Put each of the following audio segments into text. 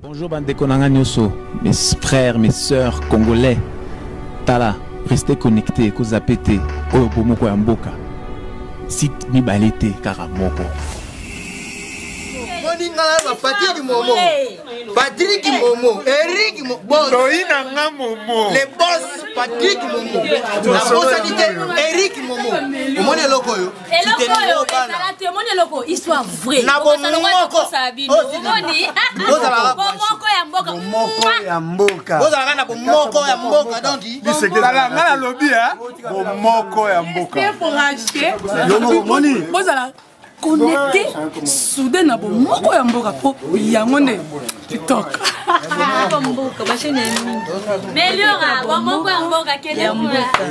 Bonjour Bandeko Nanga Nyoso, mes frères, mes sœurs congolais. Tala, restez connectés, Kozapete, Oyobomoko Yamboka. Site Mibalete Karamoko. Patrick Momo, Patrick Momo, Eric Momo, les boss Patrick Momo, la boss a dit Eric Momo, mon loko yo, loko, histoire vraie. Na bon moko Yamboka, vous avez na bon moko Yamboka donc c'est que la lobby hein, bon moko Yamboka. Pour acheter, vous allez connecté soudain na bon moko ya mboka po yango ne TikTok mboka machine meilleur bon moko ya mboka kele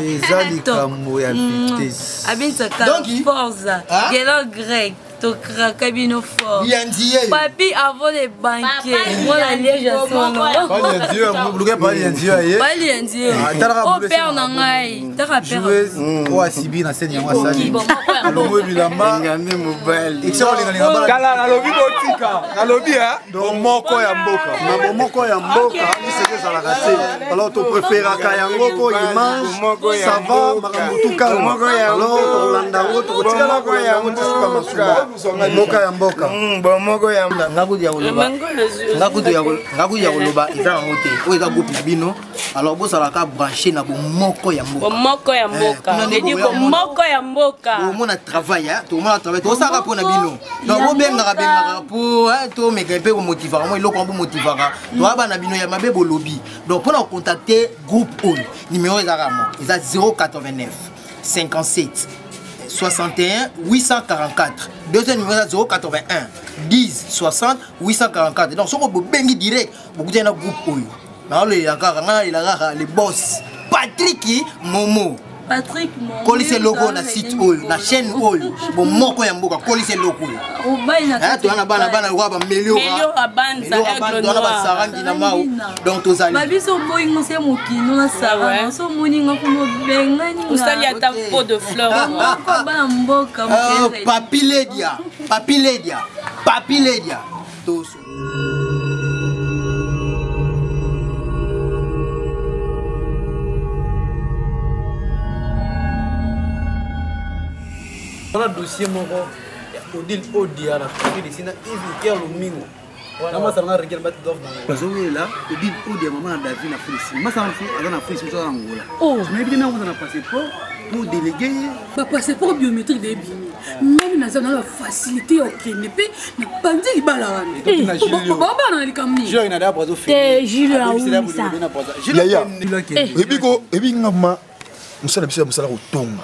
ezali kambo ya vitesse abinsa ka forza gelo grec to kraka fort papi avant les banquiers moi la liège sono oh père nangai taka père o asibi na scène yango asali alongo bilamba ngande mobile kala na lobi botika na lobi hein moko ya mboka na bomoko ya mboka ni seke za la raté alors to préféra ka yango ko image ça va makambutuka alors to landa ngo to tika moko ya mboka moka ya mboka bon moko ya ngaku ya koloba ngaku ya koloba eza ngote o eza groupe bino alors bo sala ka brancher na bon moko ya mboka moko ya mboka je dis moko ya mboka au moins travail hein tout monde travail to sala pona bino donc bo benga pour to meka pe ko motiver moi iloko bo motiver to aba na bino ya mabe bo lobby donc pour contacter groupe on numéro eza mo eza 089 57 61 844. Deuxième numéro 081 10 60 844. Donc, si vous avez direct, vous avez un groupe. Les boss. Patrick Momo. Patrick Momo. Collez logo na site oil, na chaîne oil. Bon moko ya mboka collez logo. O baina. Tu as bana wa ba meilleur banza sarangi na mau. Donc tozali. Babiso boingo se mokino na sara. So moninga ko bengani. Usali ata pot de fleurs. Ko ba mboka mokere. Papiledia. Papiledia. Papiledia. Tous. On a dossier moko Odile Odia la famille de Sina Yves Ker Lomingo. Na masa na rekel bat dof dans. Parce que là Odile Odia maman David na Félix. Masa na Félix so Angola. Oh, mais bien on a passeport pour déléguer. Ba passeport biométrique de bimi. Même na zona la facilité OK ne pe na bandi libala wana. Baba na likamni. Je ina da brazo fait. Jules Aoussa. Ebingama musala biso musala kotonga.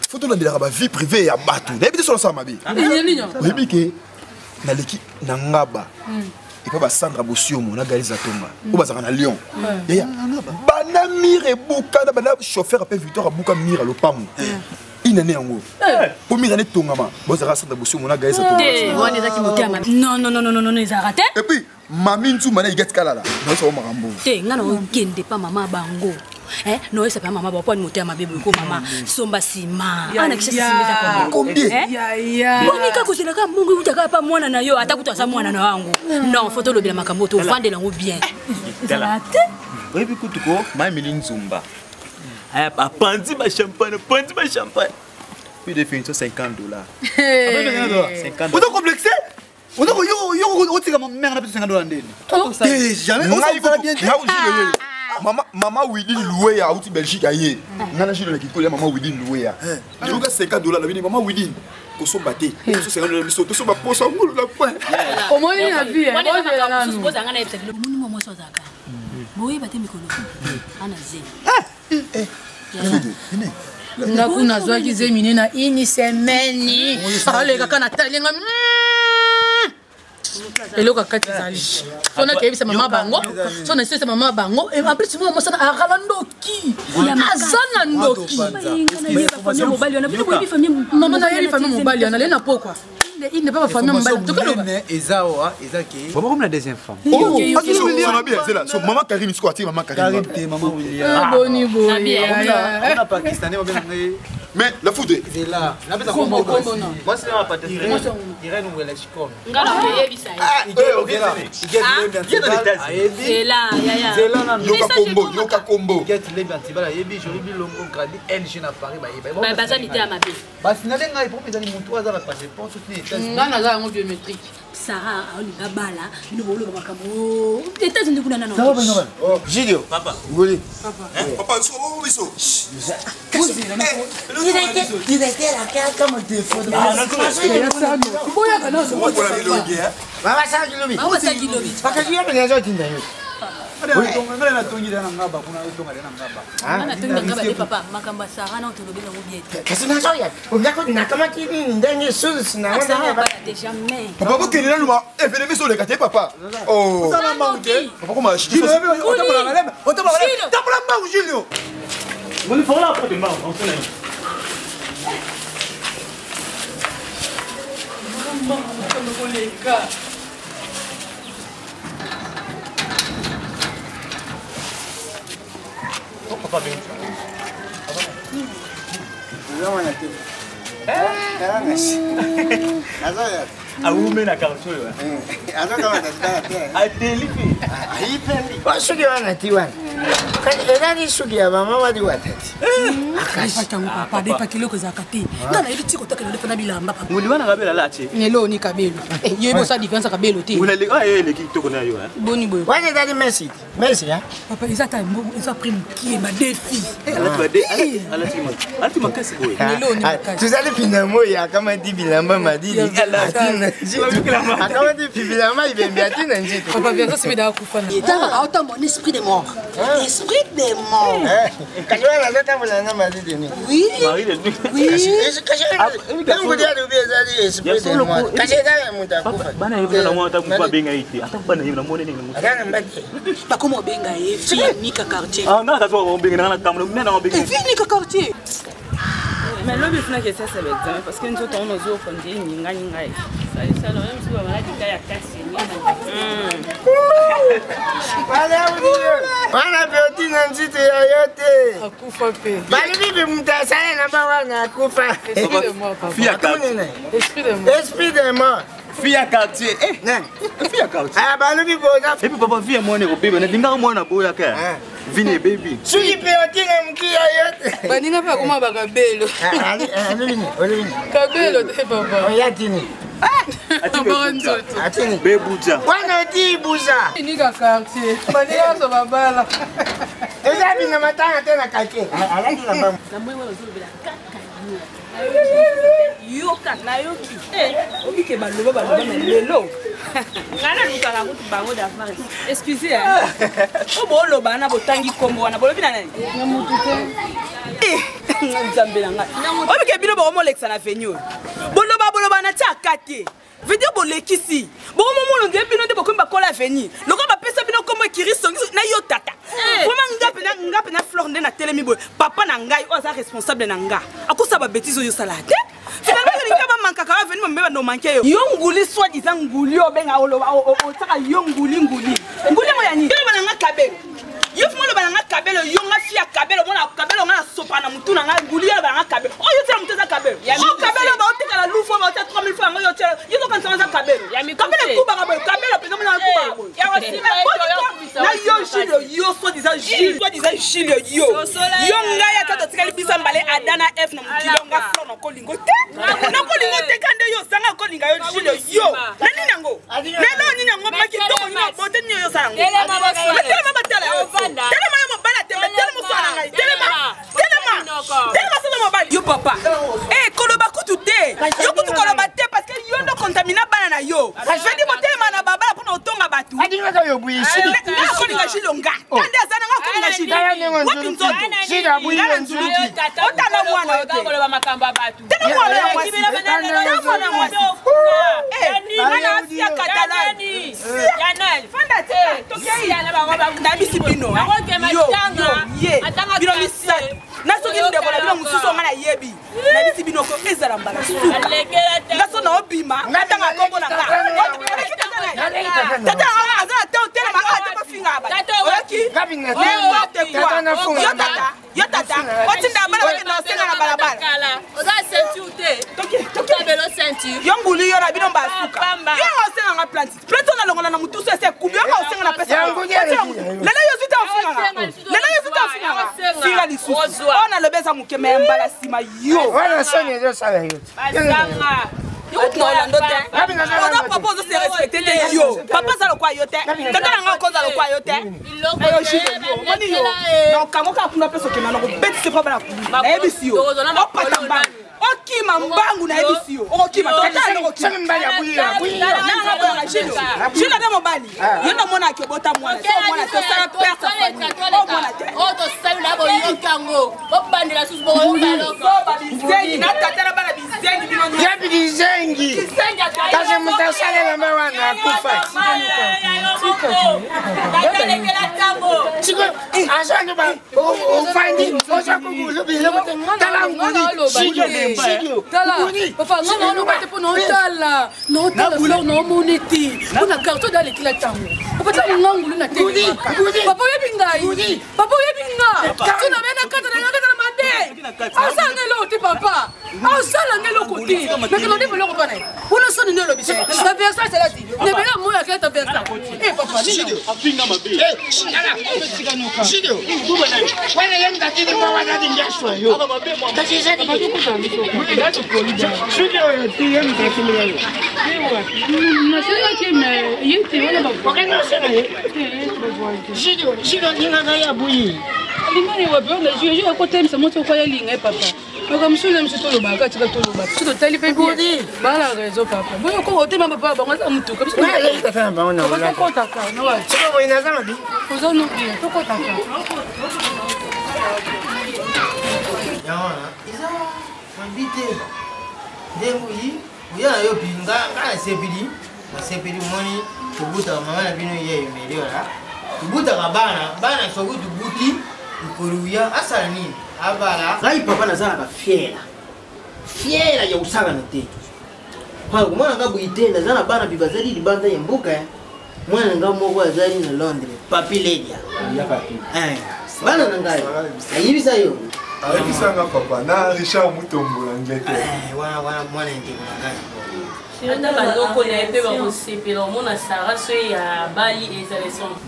Faut que la vie privée ya batou. D'habitude sur ça mabi. Oui que na l'équipe na ngaba. Et pas Sandra Bossiomo na Galiza Tonga. Ou bazaka na Lyon. Ya bana mire buka na bana chauffeur appelle Victor buka mire lo pamu. Inane yango. Pour mire ne Tonga ma. Bozaka Sandra Bossiomo na Galiza Tonga. Non, ils ont raté. Et puis mami ntu mana iget kalala. Na so makambo. Te ngana okende pa mama bango. Non, ça pas maman, pourquoi nous t'aimes ma bébé comme maman, somba sima. Ana kisha simeza kwa combien? Boni kako sina kama Mungu utaka pa mwana na yo atakuta sa mwana na wangu. Non, photo lobela makambo to vande lango bien. Zalate? Oui, puis kutuko, ma Meline Zumba. Ah, pandi ma champagne. Puis définition $50. 50. Vous êtes complexé? On a yo tika ma mère na $50 ndeni. Jamais on va bien. Maman Widi loué à outil Belgique aïe. Nana Gilles qui colle maman Widi loué à. Je veux $50 la vie maman Widi. Pour son bâté. Pour son $50 miso. Tout son ba pour son boulot la point. Au moins il a vu. Moi je suppose ngana epse. Le monde moi so zaka. Boye bate mikolo. Ana ze. Nakuna zwaki zemine na ini semeni. Ale kaka na talenga. Et le kaka tizali. On a kébisa maman bango. On a essayé maman bango. Et après tu vois moi ça a ralandoki. Azana ndoki. Famille mobile on a plus famille maman na yeli famille mobile on a lena pourquoi. Il n'est pas famille mobile. Tout le Ezaoa, Ezaki. Comment comme la deuxième femme. Oh, ça va bien, c'est là. So maman Karine squatter maman Karine. Karine maman William. Boni boy. On a pakistanais on bien Mais la foudre. C'est là. Moi, c'est ma patrie. Irène ou Elechicom. C'est là, Yoka combo. Get les bantibala, yebi, je lui longo gradi, LG n'a pas réveillé. bah ça m'était à ma vie. Bah finalement, il faut que les moutons à la passer pour soutenir. Nga naza yango biométrique. Sarah oliga bala, nous volons makambo. États-Unis kuna nano. Ça va bien. Gidio, papa. Ngoli. Papa, so biso. Il était la carte comme un téléphone. Boya kana so. Mama sa kilobi. Mama sa kilobi. Parce que yeye ndio tinda hiyo. Papa, makamba Sarah na utolobi na mubiete. Kasi na soya. Ungako na kama kini ndenge suzu sina Sarah wana ba jamais. Papa ko kenela luma evenemi so le kate papa. Oh. sana mangue. Papa ko ma shi. Otamala mangu Julio. Vous faut là pour demain, on fait. Papa bien. Ah, vous menez la carte. Ah, délivré. Wasuki wana tiwana. Nani suki ya mama wadi watati. Akashata papa de pakiloko za kati. Ngana ili tiko toka ndio fana bilamba papa. Muliwana kabela lache. Nelo ni kabelo. Yebo sa différence kabelo te. Una le le ki toko na yo hein. Boni boy. Wani dadi Messi. Messi ya. Papa izata mbo isa prime qui est ma défi. Ala tu ade. Ala tu makasi boy. Nelo ni makasi. Tuzali pina moya kama di bilamba madidi. Kama di bilamba ibembe atina njito. Papa vient ça se met dans kufana. Tala autant mon esprit de mort. Esprit de mort. Kajwana leta mulana madidi ni. Oui. Marie de nuit. Oui. Kangu dia do bezali esprit de mort. Kajeda mutakufa. Bana hivi na mwana takupa benga iti. Hata bana hivi na muone ni mtu. Akana mbaki. Pas comment benga e fi nika quartier. Ah na kazo benga na kamera mena na benga. Fi nika quartier. Mais le but que ça c'est l'examen parce que nous on nous offre des ninga ninga. Ça le même si on a dit qu'il y a 4 Wana beauty na nzito yoyote. Akufa pe. Bali bibi mtasana na bawana akufa. Esprit de mort papa. Fille à quartier. Esprit de mort. Esprit de mort. Fille à quartier. Eh. Nani? Fille à quartier. Ah bali bibi boza. Et puis papa vie moi ne ko bébé na dinga moi na boya ka. Vini baby. Suji beauty na mkia yote. Baninga pa koma bakabelo. Olivini. Kabelo te papa. Oyatini. Atini bebuja. Wana ti buza. Nika quartier. Baninga so babala. Eza bina matanga tena kake. Alaki na mama. na mwe wala zulu bila kaka yoka na yoki obike baloba na lelo ngana lutala kutu bango d'avance excusez obo loba na botangi kombo wana bolobi na nani na mutu te nzambe na ngai obike bino ba molexa na venue boloba na tia kate video bolekisi bo momo nde bino nde bokomba kola venue loko ba pesa bino komo ekiri songi na yo tata vraiment ngape na fleur nde na telemi boy papa na ngai oza responsable na nga akosa ba bêtise yo salade finalement il ngaba manka ka venue mbeba no manke yo nguli soit disant nguli obenga oloba o tsaka yo nguli mo yani yo bana nga kabelo yo fumo bana nga kabelo yo nga fia kabelo mona kabelo nga sopa na mutu na nga nguli yo bana nga kabelo o yo tsela mutu za kabelo o kabelo ba otika la lufo ba otika 3000 francs yo tsela yo zo kanza za kabelo kabelo kuba kabelo pesa mona kuba ya wasima na yo jilo yo soit disant jilo yo nga ya tata tikali bisa mbale adana f na mukilo nga flow na kolingo te kande yo sanga kolinga yo jilo yo nani nango nelo nini nango makitoko ni bote ni yo sango telema batala telema yo mobala tembe telema swana ngai telema sona mobali yo papa koloba kutu te yo kutu koloba te parce que yo ndo contamina bana na yo je dis botelema na babala pona otonga batu adinga ka yo buishi nga kolinga jilo nga kande azana nga kolinga jilo wapi nzoto shida buishi nzuluki otala mwana yo te koloba makambo abatu tena mwana ya mwasi mwana mwasi mana afia katalani yanel fanda te tokei yana bango na bisibino yo bino misa na soki ndeko na bino mususu nga na yebi na bisibino ko ezala mbala su ngaso na obima ngatanga kombo na nga tata azana te otela ma ata ko finga ba oki kabinete yo te kwa yo tata Yo tata, otinda bala bala na senga na balabala. Oza ceinture te. Toki belo ceinture. Yo ngulu yo na bino basuka. Yo osenga nga planti. Planti na longola na mutu so ese kubi yo osenga na pesa. Lelo yo zuta ofunga. Lelo yo zuta ofunga. Singa lisusu. Ona lobeza mukeme mbala sima yo. Wana sonye yo sala yo. Basanga. Yo Orlando te. Oza papa ozo se respecter te yo. Papa za lokwa yo te. Tata nga koza lokwa yo te. Ayo shito yo. Moni yo. Na kamoka kuna pesa kena na ko beti se pa bala kubi. Na ebisi yo. Opata mbala. Okima mbangu na ebisi yo. Okima tata na okima mbali ya buya. Na ngabo na shino. Shino de mobali. Yo na mona ke bota mwana. So mwana to sala pesa. O mwana te. O to sala na bo yo kango. O bandela susu bo yo balo. So ba bizengi na tata na bana bizengi bino. Ya bizengi. Kaze mutasale na mawana kufa. Chiko, asante ba. Ofandi, osakugulu bilo. Tala nguli. Shigio. Tala. Papa, non non pas pour non tala. Non tala fleur non moneti. On a carton dans les kilatango. Papa tala ngulu na te. Papa yebingai. Papa yebinga. Tu na bena kata na mande. Asanga lo te papa. Asala ngelo côté. Mais que l'on dit pas naï. On a sonné le biche. La versa c'est là dit. Ne bela moya que ta versa. Eh papa, Shigio. Apinga mabe. Shigio. Wana yenda tini kwa wana dingasho yo. Kasi zani madukuta. Shigio tiye mtakimia yo. Nasema kime yiti wala baba. Wakati sema yo. Shigio ninga ya buyi. Limani wa bonga je à côté ça monte quoi ya linga papa. Comme si le monsieur tolo baka tu vas tolo baka. Tu tali pe bien. Ba la raison papa. Bon ko hote mama papa ba ngasa mutu comme ça. Ngai ta kama ona wala. Ko ta ka no wa. Chiko ina kama di. Uzo no bien. To ko ta ka. Yawana. Iza mabite. Ndemu yi. Uya yo pinga ngana sepidi. Na sepidi moni tubuta mama na bino ye meliora. Tubuta kabana, bana soku tubuti. Ikoruya asala nini? Abala. Ngai papa nazala ba fiera. Fiera ya usala nte. Kwa mwana ngabu itenda zana bana bibazali libanda ya mbuka ya. Mwana ngamo kwa azali na Londres. Papi Ledia. Ya papi. Bana nangai. Ayibisa yo. Ayibisa nga papa na Richard Mutombola ngete. Wana mwana nte kuna ngai.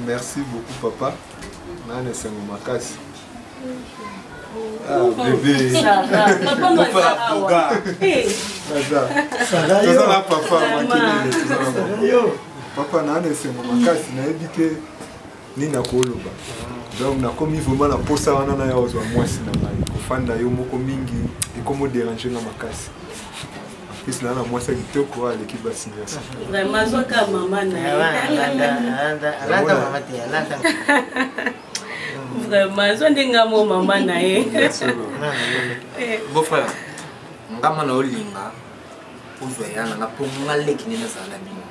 Merci beaucoup papa. Nane sengo makasi. Ah bébé. Papa nane sengo makasi na ebike nina koloba. Donc na komi vraiment na posa wana na yaozwa mwasi na ngai. Kofanda yo moko mingi ekomo déranger na makasi. Puis là la mwasi kitoko aleki basi nyasa. Vraiment zoka mama na. Alata mama te alata. Vraiment zo ndinga mo mama na ye. Beau frère, ngama na olinga uzwa yana na ponga leki nina zala bino.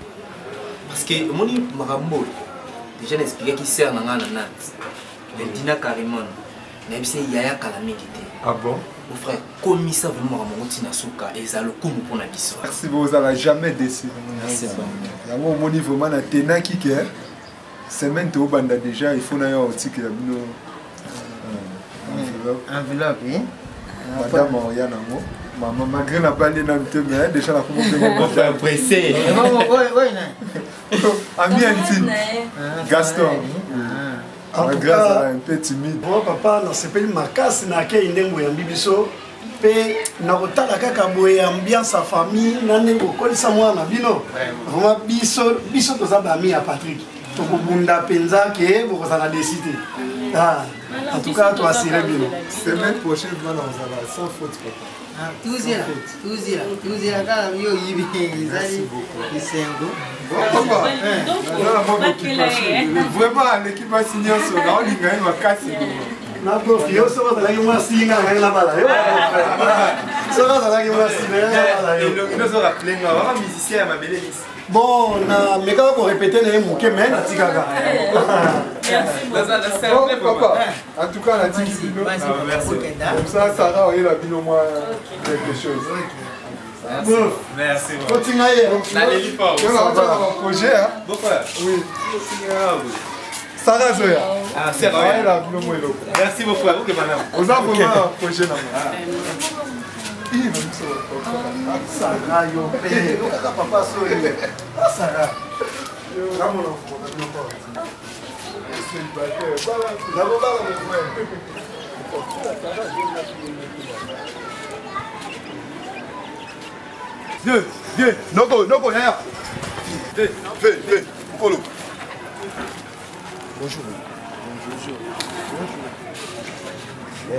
Parce que moni makambo déjà n'expliquer qui sert na ngana nat. Le dina carrément. Na bise yaya kala mingi te. Ah bon? Beau frère, comme ça vraiment makambo na suka ezalo kumu pona biso. Merci vous allez jamais déçu. Merci bon. Yango moni vraiment na tena kike. Semaine to banda déjà il faut na yo otiki ya bino. Enveloppe, hein? Madame Oriana ngo. Maman malgré la balle na mte mais déjà la commencé à pressé. Ami intime. Gaston. En tout cas, un peu timide. Bon papa, non c'est pas une macasse na ke ndengo ya bibiso. Pe na kotala kaka boye ambiance à famille na ndengo kolisa mwana bino. Vraiment biso to za ba ami ya Patrick. To kubunda penza ke boko za la décider. Ah, en tout cas, toi, c'est bien. Semaine prochaine, on va sans faute, papa. Tout ça, quand yo yibi, merci beaucoup. Vraiment, l'équipe va signer sur la ligne, elle va casser. Na profi, yo só vai lá que na lá bala. Eu só vai lá que uma singa. Et nous aura plein, on va musicien à ma belle liste. Bon, na meka ko répéter les mots que mais na tikaka. Papa, en tout cas, la team comme ça, Sarah, il a bien au moins quelque chose. Merci. Continuez. On va faire un projet. Beau frère. Oui. Sarah Zoya. Ah, c'est vrai. Merci beaucoup à vous, madame. Aux enfants, prochaine. Sarah, yo, papa, sorry. Sarah. Viens, Noko, yaya. Viens, follow. Bonjour.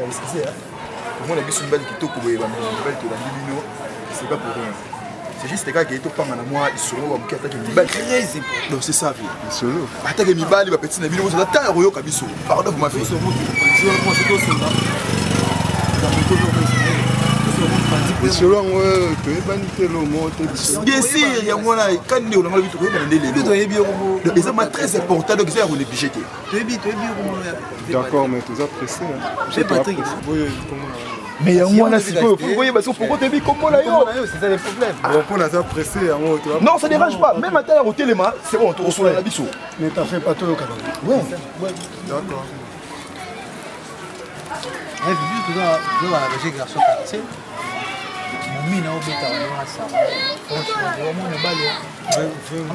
Excusez, comment on a vu une balle qui toque au Eba, une balle qui est dans le mino, c'est pas pour rien. C'est juste les gars qui est au pan à moi, ils sont là, qui attaquent une balle très important. Non, c'est ça, vie. Solo. Attaquer une balle, il va péter dans le mino, ça va royo kabiso. Pardon, vous m'avez fait. Solo, tu es banité le mot. Bien sûr, il y a moi là, quand on a envie de trouver les c'est très important, donc c'est à vous les budgéter. D'accord, mais tu as pressé. C'est Patrick. Mais il y a moi là, c'est vous voyez, parce que pourquoi tu es comment là, c'est ça le problème. Pourquoi on a pressé non, ça ne dérange pas. Même à terre au téléma, c'est bon, tu reçois la biseau. Mais t'as fait pas tout le cadre. Ouais. D'accord. Vu que tu as un garçon, mina obeta wana sara franchement vraiment balo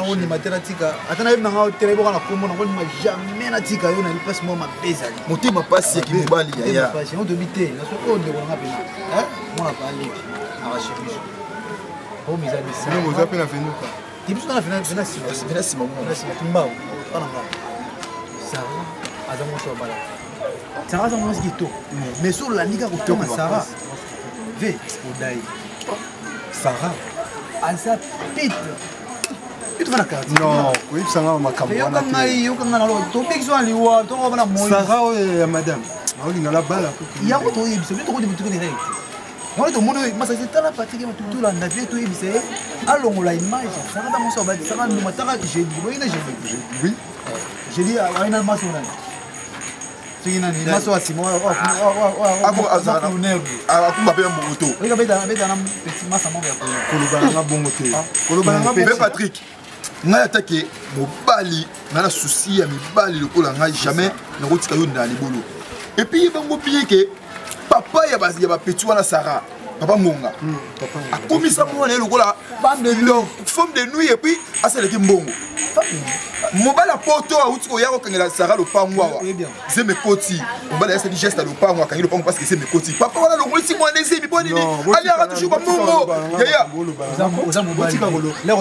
on mathématika atana yebna nga tele boka na komona ngoni ma jamais na tika yo na lipasse mo mapeza motima pasi ki mobali ya pasi on dobité na so ko ndeko nga pena mona pali arache biso o miza bisa no moza pena fenuka tibiso na fena sima timbao kana nga sara azamo so bala sara azamo skito mais sur la nika ko toma sara ve odai Sarah, Asa pite. Tu vas la carte. Non, oui, ça va ma caméra. Sarah, madame. Il y a la balle. Il y a un autre, il y a un autre direct. Moi, tout le monde, c'est la partie qui est tout là, la vie, tout est allons la image. Sarah, dans mon sabat, Sarah, nous matara, j'ai dit, oui. J'ai dit, à une alma sur c'est une animation à Simon. Ah, Patrick, on a attaqué mon bali, on a souci à mes bali, le coup là, jamais, on a retiré dans les boulots. Et puis, il va m'oublier que papa, il y a petit à Sarah. Papa Monga. A commis ça pour aller le coup là, femme de nuit et puis, à celle qui mbongo. Mobile à Porto, à Outiko, Yaro, quand il a Sarah le pangwa. C'est mes cotis. Mobile a fait des gestes à le pangwa, quand il le pangwa parce que c'est mes cotis. Papa, voilà le moitié, moi, les amis, bon, il allez à toujours comme Mongo. Yaya. Là,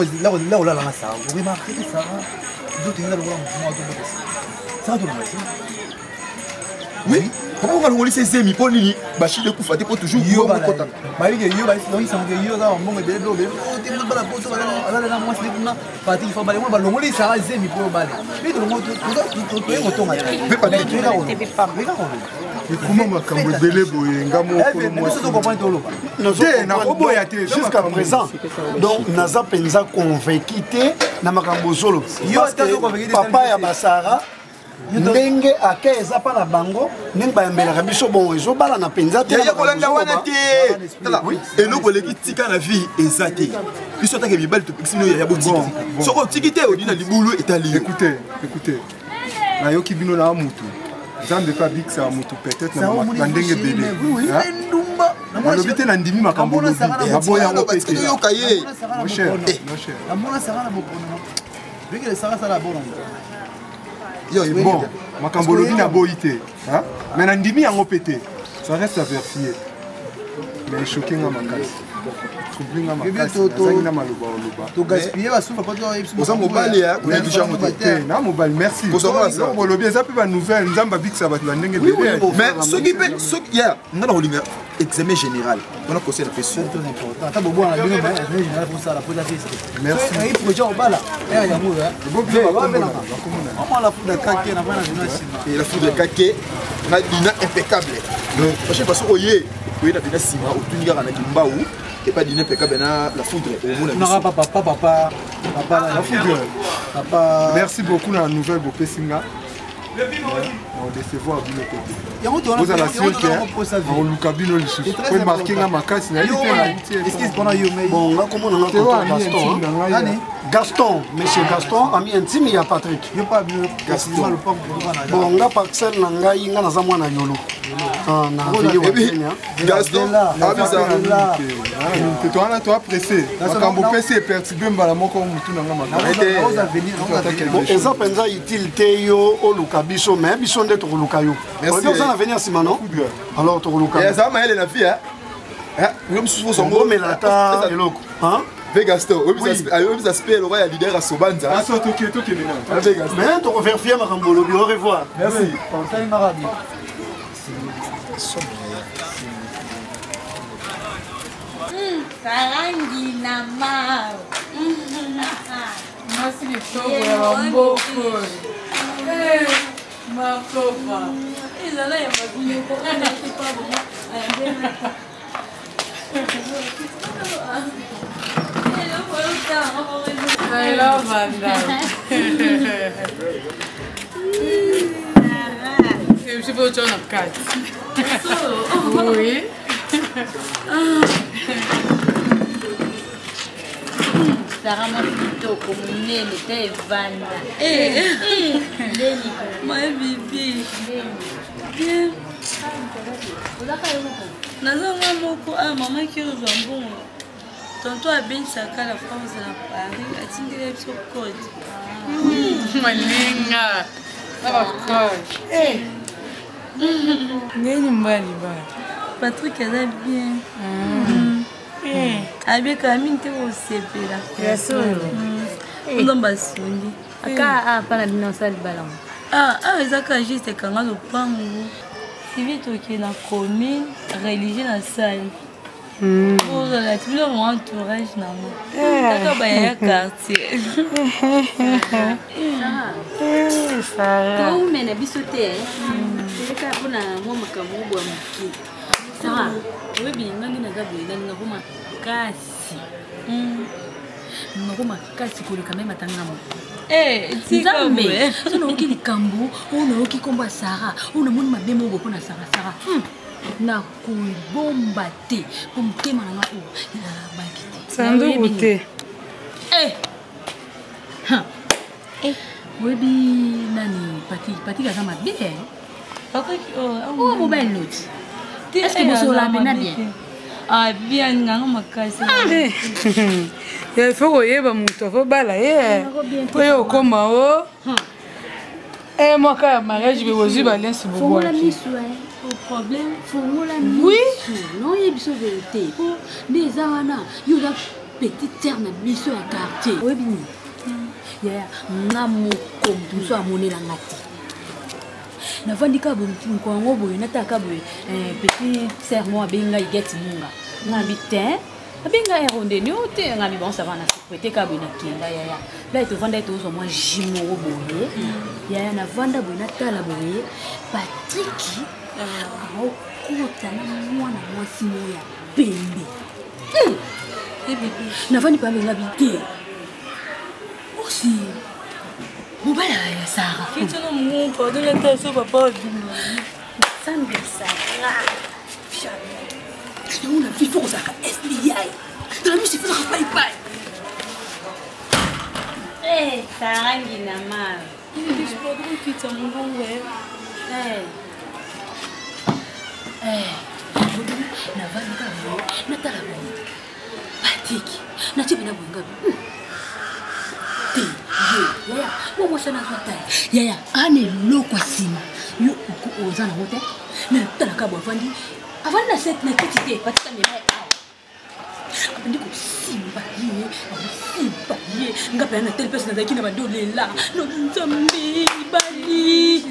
on a la Sarah. Vous remarquez que Sarah, d'autres, il y a le roi, Sarah, oui. Comment on va le ces amis pour lui, Bachir de Koufa, pour toujours. Yo, bah, il y a jusqu'à présent. Donc, Naza Penza convaincu na makambo solo. Papa ya Basara. Ndenge ake eza pa na bango ndenge bayambelaka biso bon ezobala na penza te ya kolanda wana te tala eloko leki tika na vie eza te biso atake mibali topekisino ya botika soko otiki te odina libulu etali écoutez nayoki bino na mutu nzambe pa bikisa mutu peut-être na ndenge bele nalobi te na ndimi makambo lobi aboya yango pete yoka ye mon cher Yo, bon, makambo lobi na boité, hein? Mais na ndimi yango pété. Ça reste à vérifier. Mais choqué nga makasi. Troublé nga makasi. Zaki na maloba oloba. To gaspiller ba soufa quand on ça mobile ya, on a déjà monté. Na mobile, merci. Pour ça on lobi ça peut ba nouvelle, nzamba bikisa ba ndenge bébé. Mais ce qui peut ce hier, on a holinga examen général. On a conseil la question. C'est important. Ta bobo na bino mais examen général pour ça la pose à fils. Merci. Et projet au bala. Eh ya mou hein. Comment la foudre kake na bana bino sima. Et la foudre kake na dina impeccable. Donc parce que parce que oye, oui na dina sima au tuninga na kimbaou et pas dina impeccable na la foudre au mona. Non papa la foudre. Papa. Merci beaucoup na nouvelle Bopé Singa. On décevoir bino côté. Vous allez assurer que on luka bino le sous. Pour marquer la macasse na est-ce qu'il pendant yo mais bon là comment on a Gaston Gaston monsieur Gaston ami intime ya Patrick yo pas Gaston le pont bon nga parcelle na ngai nga na za mwana yolo na vili wa Kenya Gaston abisa te toi là toi pressé makambo pressé perturbé mbala moko mutu na nga makambo bon eza penza utile te yo oluka biso mais biso nde to luka yo merci on va venir simano alors to luka et ça ma elle la vie hein nous sommes son gros mais la ta eloko hein Gaston, oui, aspect le roi leader à Sobanza. Ah, ça, tu es maintenant. Mais tu vas faire Marambolo, au revoir. Merci. Pensez Marabi. Sarangi na mal. Merci de tout, beaucoup. Ma pauvre. Ils allaient à ma vie, pas bon. I love Vanda. Je peux autre chose en 4. Oui. Sarah m'a plutôt comme n'était Vanda. Ma bibi. Bien. Nazanga moko maman qui nous bon. Tonton a bien saka la France na Paris atingile biso code. Maninga. Of course. Ngeni mbali ba. Patrick est bien. Avec Camille te au CP là. Bien sûr. On va sonner. Aka pas la dinosaure ballon. Ezaka juste quand on prend si vite OK na commune religieux na salle. Pour la tout mon entourage na moi. Kaka ba ya quartier. Ça. Quand mena bisoté c'est ka pona mo makamu bwa mki. Ça. Oui bien nani na gabu nani na kuma kasi. Ngoma kasi kule kama matanga mo. Nzambe. Sona oki likambo, ona oki komba Sarah, ona moni mabemo boko na Sarah. Na kuibomba te, kumtema na ngao. Ya bakiti. Sandu ute. Webi nani pati ga kama bien. Oh mobile note. Est-ce que vous la bien bien? Ah bien nganga makasi. Il faut koyeba mutu fo bala po yo koma o moi ka mariage be wozu ba lensi bo pour la misu au problème pour la misu oui non il y a biso vérité pour des awana yo la petite terre na biso à quartier oui bien ya ngamo comme tout ça monnaie la ngati na vandika bo ko ngo bo na taka bo petit sermon abenga igeti munga na bitin abenga eronde ni ote ngami bon ça va na sécurité ka bona kinda ya là to vanda to zo moi jimoro boye ya na vanda bona tala boye Patrick au kota na mwana mwasi moya pembe na vandi pa benga bité aussi mobala ya Sarah kitano mon pardon la tasse papa Sandra Sarah on a vu faut ça FBI dans la musique faut ça bye Sarangi na mal je peux donc quitter mon bon ouais na vanda na tala Patrick na tipe na bonga yaya moi ça na fata yaya ane loko sima yo ko ozana hote na tala ka bo fandi avant na set na kitite patika me mai abandi ko simba ye ngapa na telle personne qui na bandole là no nzambi bali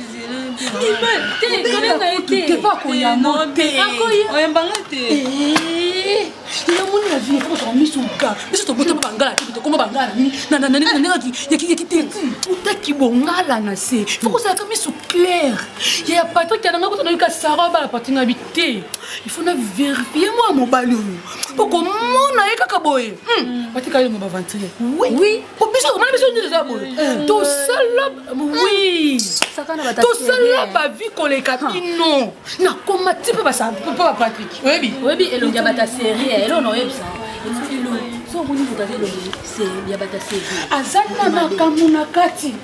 ibate kana été pas ko ya monte akoya oyembangate ila moni la vie faut dormir sur le cas mais c'est bota bangala tu comment bangala ni na yaki utaki bongala na se faut que ça comme sur clair il y a Patrick qui a ngako na ka Sarah ba partir habiter il faut na vérifier moi mon balo pour comment na yaka kaboye Patrick a mo ba ventiler oui pour biso comment biso ni ça boye tout seul oui tosala bavi koleka bino nakoma ti mpe bapatrik oyebi elongi ya bata série elona oyebisa so omoni moto ya bata série aza na makambo na kati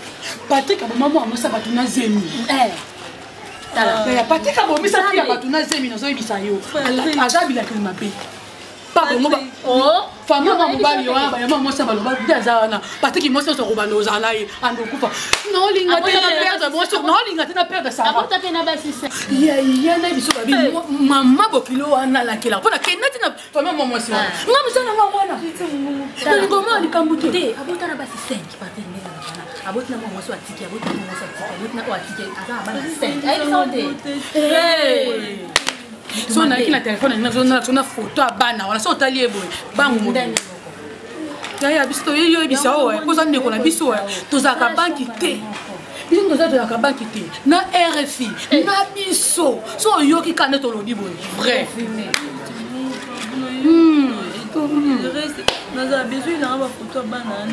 patrik abomamo amosa bato na zemi patrik abomisa ti ya bato na zemi nazoyebisa yo aza bilakeli mabe fama mobali wana bayama mwasi baloba nde aza wana patiki mwasi nyonso kobanda ozala ye andokufa naolinga te na perde sangaya biso babi mama bokilo wana alakela mpona kenda ti na fama mwa mwasi wana nga misananga wana nalingo ma likambo te abotana basi 5 patiki ndenge na abotina mwa mwasi atiki abotina mwa mwasi atiki abotina o atiki aza na bana 5 ayebisaote so nayaki na telefone na foto ya bana wana so otali ye boye bango modele yaya biso toyebisa oyo koza ndeko na biso oyo tozalaka banki te biso tozalaka banki te na RFI na biso so oyoki kande tolobi boye vrai naza besoin na bafoto ya bana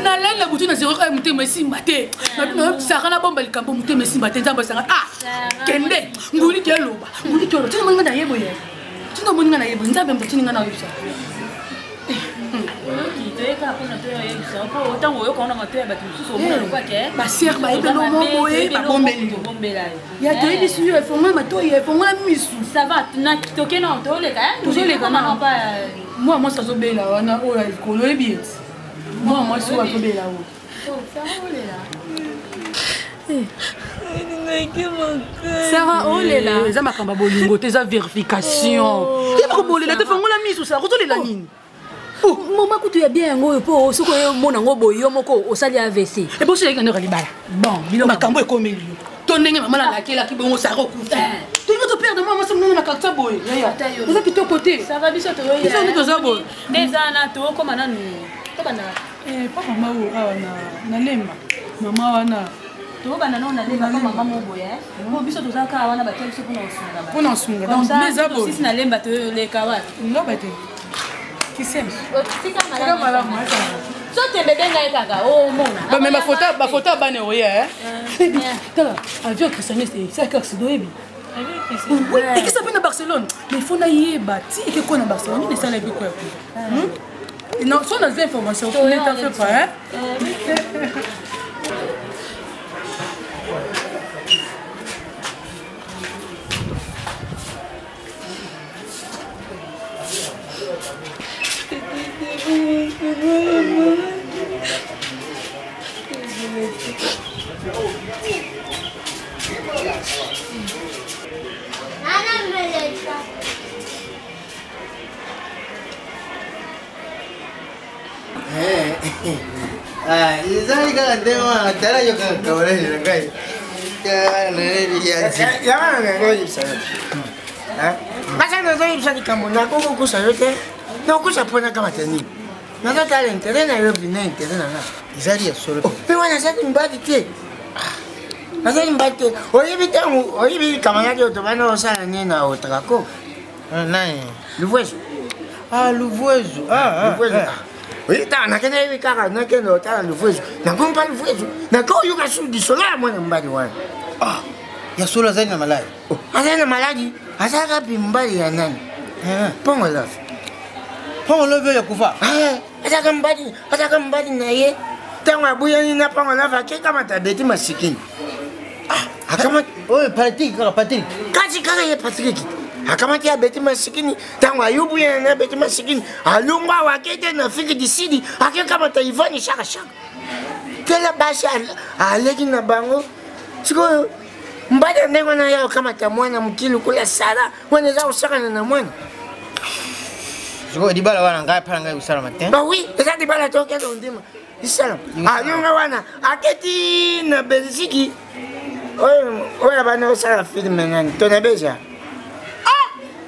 nalela butu na zero kaya motema esimba te nabisaka na bomba likambo motema esimba te nzambo esanga kende nguli keloba nguli keloba tina moninga na ye boye tina moninga na ye boye nzambe mbotininga na oyebisa basere bayebelomo boye babombeli ya toyebisi yo efongola matoyi efongola misu tozoleka mwa mwasi azobela wana oyo likolo oyebi eti mwa mwasi oyo azobela oyo Sarah olela eza makambo bolingo te eza vérification yeba kobolela te fongola misu Sarah kozolela nini moma kutu ya bien yango oyo mpo soki oyomona yango boye yo moko osali AVC eboso yaki nandeko libala bon makambo ekomeli yo to ndenge mama nalakelaki bongo Sarah okufa tolingo toperde mwa mwasi monongo na karta boye eza kitoko te toza boye ndeza na tokoma nanu tobanda pa mama oyo awa nalemba mama wana tobanda nao nalemba pa mama moboye po biso tozalaka wana batia biso mpona osunga donc eza boye sisi nalemba toleka wapi ngoba te kisema sote bebenga ye kaka omona mais bafoto abane oye tala avion christianiste esaki accident oyebi ekisa mpe na Barcelone mais fo nayeba ti ekekona Barcelone nini esala ebiko ya kuna so naza information neta fe pa Izali kaka tema tala yo kaka kawale ngai. Ya nani ya. Ya wana ngai sana. Masa ndo zoi msani kamo na koko kusa yote. Na kusa pona kama tani. Na kata le internet na yo bina internet na. Izali ya solo. Pe wana sasa mbadi te. Asa mbadi. Oyibi kama yake otobana osana nini na otakako. Nani? Luvuezo. Luvuezo. Luvuezo. Oui, nakenda hivi kaka nakenda otala luvuezo. Nakompa luvuezo. Nakao yuka sudi sola mwana mbadi wana. Ya solo azali na maladi. Azali na maladi. Azaka bimbali ya nani? Pongo love. Pongo love ya kufa. Azaka mbadi na ye. Tango abuya ni na pongo love akeka matabeti masikini. Akama oye Patrick kaka Patrick. Kazi kaka ye Patrick. Akamati ya beti masikini tango ayubu ya na beti masikini alungwa wakete na fiki disidi akeka mata Ivani shaka tela basha alegi na bango siko mbada ndengo na yao kama tamwana mkilu kula sala wana za usaka na mwana siko dibala wana ngai pala ngai usala matin ba oui eza dibala toke ndo ndima isala alunga wana aketi na Belgique oya bana usala filme nani tona beja.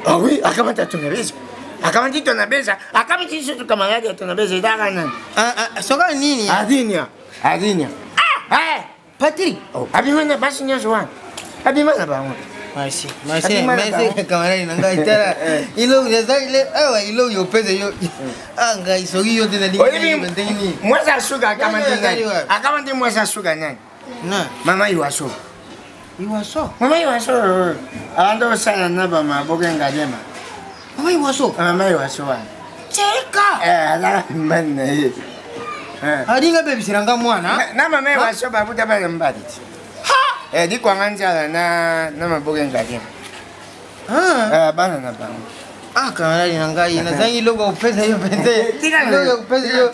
Ah oui, akamata tunabeza. Akamati tunabeza. Akamati sisi tukamaradi ya tunabeza idara nani? Soka nini? Adinia. Patrick. Abimana basi nyazo wana. Abimana bango. Merci kamaradi nanga itara. Ilo ile ilo yo pese yo. Anga isogi yo tena lingi. Mwasa suga akamati nani? Akamati mwasa suga nani? Mama Iwaso. Iwaso. Mama Iwaso. Ando sana na ba maboga ngadema. Mama Iwaso. Mama Iwaso. Cheka. Ala manne. Adinga baby siranga mwana. Na mama Iwaso babuta ba mbadi. Ha! Di kwa nganja na maboga ngadema. Bana na bana. Kanali nangai na zangi logo pesa hiyo pesa. Logo pesa hiyo.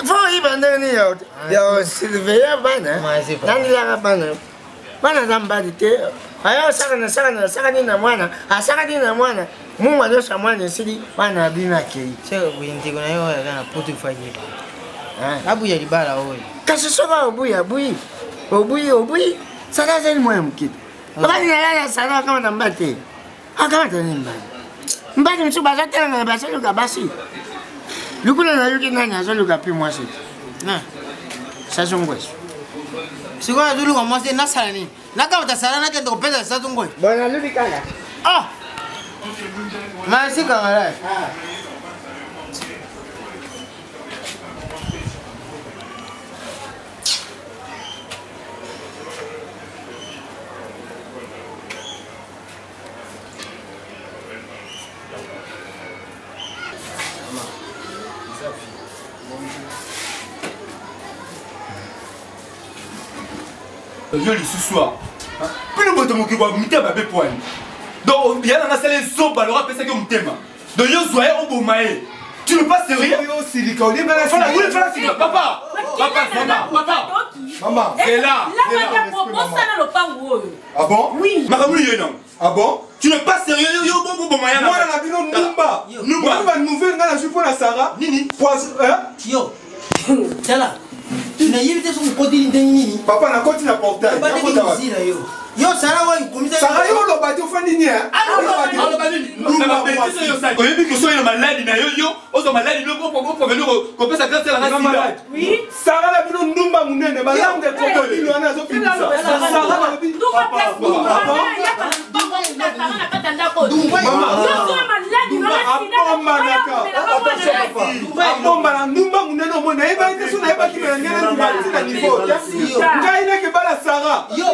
Fo ibanda ni yo. Yo silveya bana. Nani la bana. Bana zambadi te. Ayo saka ni na mwana. Asaka ni na mwana. Mungu anosha mwana sidi bana bina kei. Cheka kuinti kuna hiyo kana putu faji. Abu ya libala wewe. Kashoka obuyi. Saka zeni mwana mkiti. Baba ni yala sana kama tambate. Akama tani mbali. Mbali msuba zote na basi luka basi. Lukula na yuki nani azo luka pi mwasi. Na. Sasa ngweso. Sikwa zulu kwa mwasi na sala nini? Na kama utasala na kendo kupeza sasa ngweso. Bwana lubi kala. Masi kangala. Yo li soir. Puis le boto moki kwa mite ba be poani. Donc il y a na sele soba le rappelle ça que mutema. Donc yo zoye o bomae. Tu ne pas sérieux yo silika o demba la fala oui fala silika papa. Maman, c'est là. Ah bon? Oui. Makamuli yo non. Ah bon? Tu n'es pas sérieux yo bon bomae. Moi na bino numba. Numba nouvelle ngala je pour la Sarah. Nini? Yo. Tala. Tu n'as évité son côté nini. Papa na côté na portail. Yo Sarah wa komisa. Sarah yo lo bati ofandi ni hein. Lo bati. Numba beti yo sai. Oyebi ko so yo malade na yo ozo malade no ko venu ko pesa grâce à la race. Oui. Sarah la bino numba munene balangue ko bino ana zo pinisa. Sarah la bino Mama, numba munene omona eba ite suna eba kibengene na niveau. Ngai na ke bala Sarah. Yo,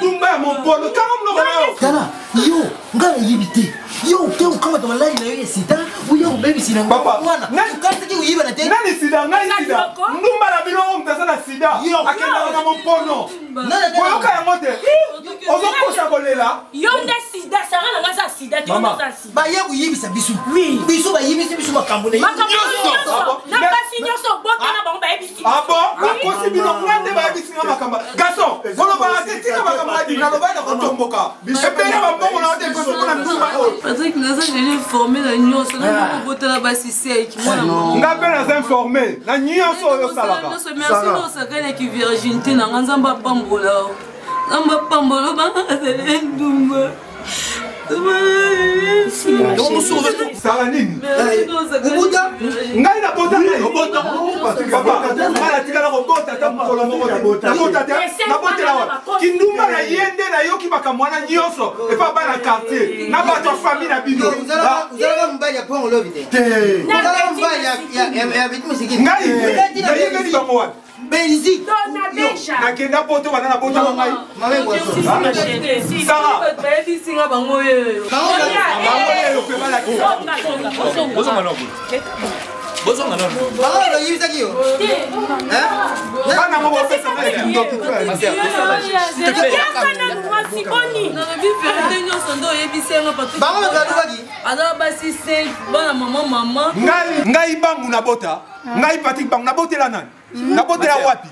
numba ya mompolo kama mnoko nayo. Tala, yo, ngai yibite. Yo, ke ukama to malali na yo sida, uyo baby sina. Papa, nani kanta ki uyiba na tena? Nani sida, ngai sida. Numba la bino mtazana sida. Akenda na mompolo. Koyo ka mote. Ozo kosa kolela. Yo nde sida, Sarah na ngasa sida, tu ngasa sida. Ba ye uyibisa bisu. Oui. Bisu ba yibisa bisu makambo na. Na basi nyoso bota na bango ba yebisi. Ah bon? Akosi bino ngande ba yebisi na makamba. Garçon, kono ba atetika makamba di na loba na kotomboka. Ebele ba mbongo na ote ko na ndumba o. Patrick naza j'ai formé la nyonso na bota na basi sei ki mwana. Ngape na informé. Na nyonso yo salaka. Merci no sakana ki virginité na nzamba pambola. Nzamba pambola ba azele ndumba. Saranine. Ngai na bota robota. Papa, mala tikala robota ta mukolo moko na bota. Na bota te. Na bota la. Kindumba na yende na yoki bakamwana nyonso. E pa bana quartier. Na ba to famille na bino. Uzala mbali ya pongo lovite. Uzala mbali ya bitu musiki. Ngai. Ngai ngani bango wapi? Benzi. Dona beja. Na kenda poto bana na bota ngai. Mame boso. Sarah. Baby singa bango yo. Ngai bangu na bota. Ngai Patrick bangu na botela nani? Na botela wapi?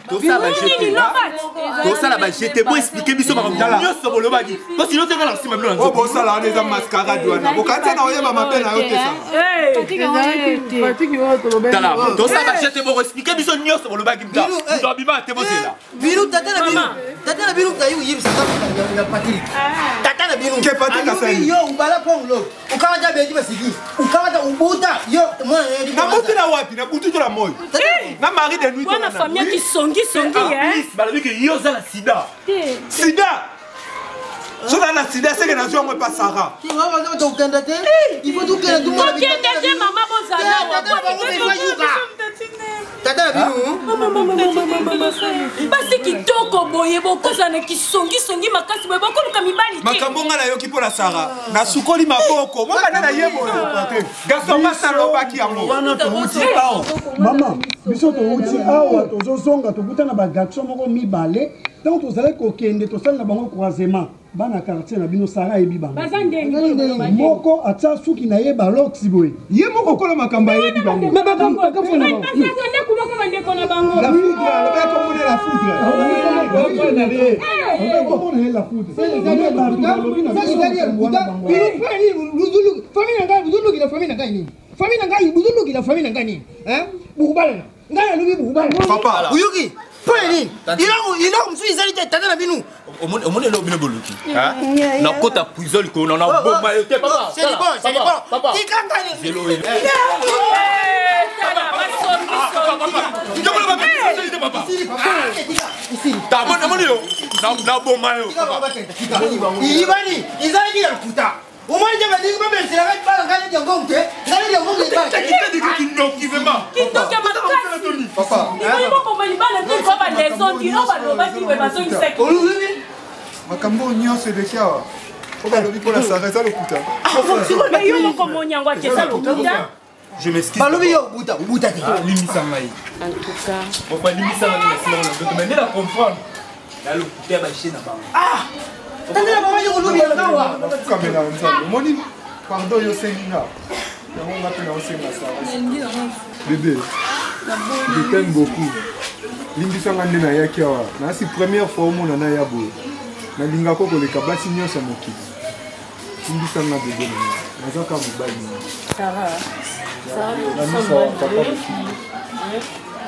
Tosala ba jeté pour expliquer biso makambo nyonso bolobaki. Parce que sinon na sima bino. Oh bosala wana eza mascarade wana. Bokati na oyeba mabe na yo te sa. Tala, tosala ba jeté pour expliquer biso nyonso bolobaki mta. Ndo bima te bosela. Biru tata na biru kayu yibisa ya Patrick. Tata na biru. Ke Patrick asali. Yo ubala pongo. Ukawa ja beji basiki. Ukawa ja ubuta. Yo mwana na botela wapi? Na butu to la moyo. Na mari de nuit. Wana famille qui songi hein. Balobi que yo za la sida. Sida. So dans la sida c'est que na zo moi pas Sarah. Il faut tout que tout monde. Maman bozala. Tata binu. Basi kitoko boye bokozana kisongi makasi boye bokoluka mibali te makambo nga nayoki mpo na Sara nasukoli maboko mokana na ye boye garçon masa alobaki yango wana touti awa mama biso touti awa tozozonga tokutana bagarso moko mibale ntango tozali kokende tosali na bango croisement bana quartier na bino Sara yebi bango moko atia suki na ye baloksi boye ye moko kola makambo yebi bango Papa, Uyuki, Pony, il a une fille, il a la binou. Au monde, il a une boluki. Na kota prison, qu'on en a beau maillot. Papa, c'est bon. Papa, il can't au moins, il y a des gens qui pas dans le Diangon. Je m'excuse. Pardon, bébé, je t'aime beaucoup. Limbisanga ndena yaki awa. Na si première fois mon na ya boye. Na linga ko koleka basi nyosa moki. Limbisanga bébé na. Nazaka mobali. Sarah.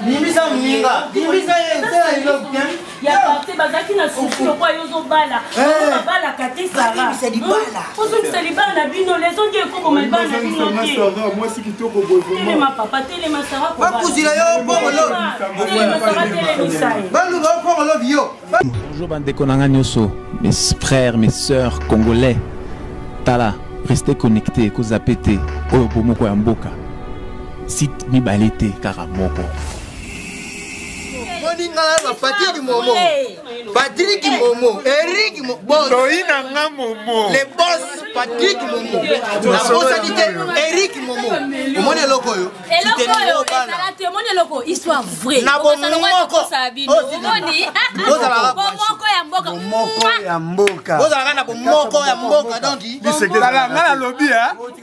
Nimisa mninga. Nimisa yeye ilo bien. Ya parti bazaki na sufi kwa yozo bala. Bala kati Sarah. C'est du bala. Ozo c'est bala na bino les onge ko ko malba na bino te. Moi si kitoko boy vraiment. Tele ma papa tele ma Sarah ko. Ba kuzila yo pongolo. Tele ma Sarah tele misai. Ba lu ba pongolo bio. Bonjour bandeko nanga nyoso, mes frères, mes sœurs congolais. Tala, restez connectés ko zapete oyo bomoko ya mboka. Site mibalete karamoko. Patrick Momo, Eric Momo, les boss Patrick Momo, la boss a dit Eric Momo. Mon loko yo. Loko, histoire vraie. Na bomoko ya mboka. Bozala na bomoko ya mboka donc. Bisekela ngala lobi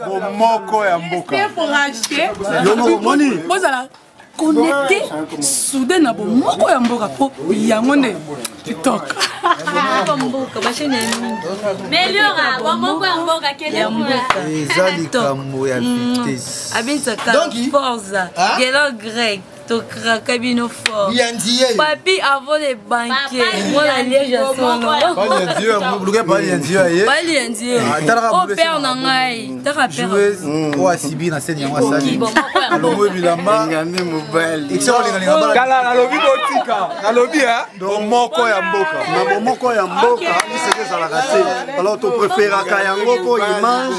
bomoko ya mboka. Yo moni. Bozala connecté soudain na bomoko ya mboka po yango nde TikTok. Mboka bashene meilleur bomoko ya mboka kele mboka. Ezali kambo ya vitesse. Abinsa ka forza. Gelo grec. Tokra kabino fort. Papi avant les banquiers. Moi la liège à son nom. Pas Dieu, mon bloqué pas Dieu. Pas Dieu. Oh père nangai. Tara père. Oh asibi na scène yango asali. Alomo bilamba ngane mobile. Excellent ngane ngamba. Kala na lobi botika. Na lobi bomoko ya mboka. Na bomoko ya mboka ni seke za la raté. Alors to préféra kayango ko image.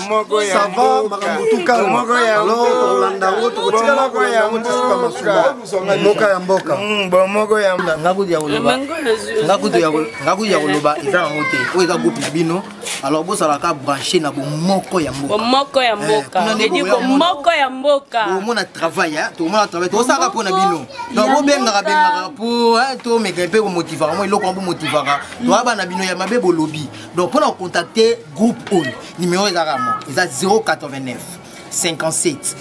Ça va makambutu kalma. Alors to landa ngo to tika na ko ya mboka. Mboka ya mboka. Bomoko ya mboka. Ngaku ya koloba eza ngote. O eza groupe na bino. Alors bo sala ka brancher na bomoko ya mboka. Bomoko ya mboka. Je dis bomoko ya mboka. Au monde travail hein. Tout le monde travaille. Tout ça ka pona bino. Donc bo benga pour to meka pe ko motiver. Moi iloko ko motiver. To aba na bino ya mabe bo lobby. Donc pour contacter groupe on. Numéro eza mo. Eza 089 57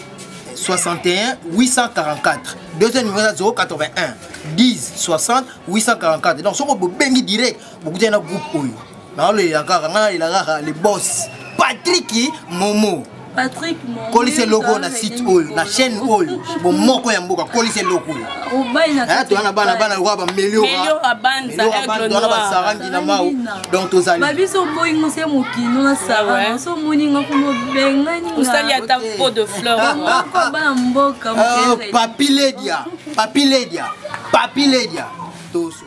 61 844. Deuxième numéro 081 10 60 844. Donc, si vous avez direct, vous avez un groupe. Les boss. Patrick Momo. Patrick Momo. Collez logo na site oil, na chaîne oil. Bon moko ya mboka collez logo. O baina. Tu ana bana wa ba Melio abanza sarangi na mau. Donc tozali. Babiso boingo se mokino na sara. So moninga ko bengani. Usali ata pot de fleurs. Ko ba mboka Papi Ledia. Toso.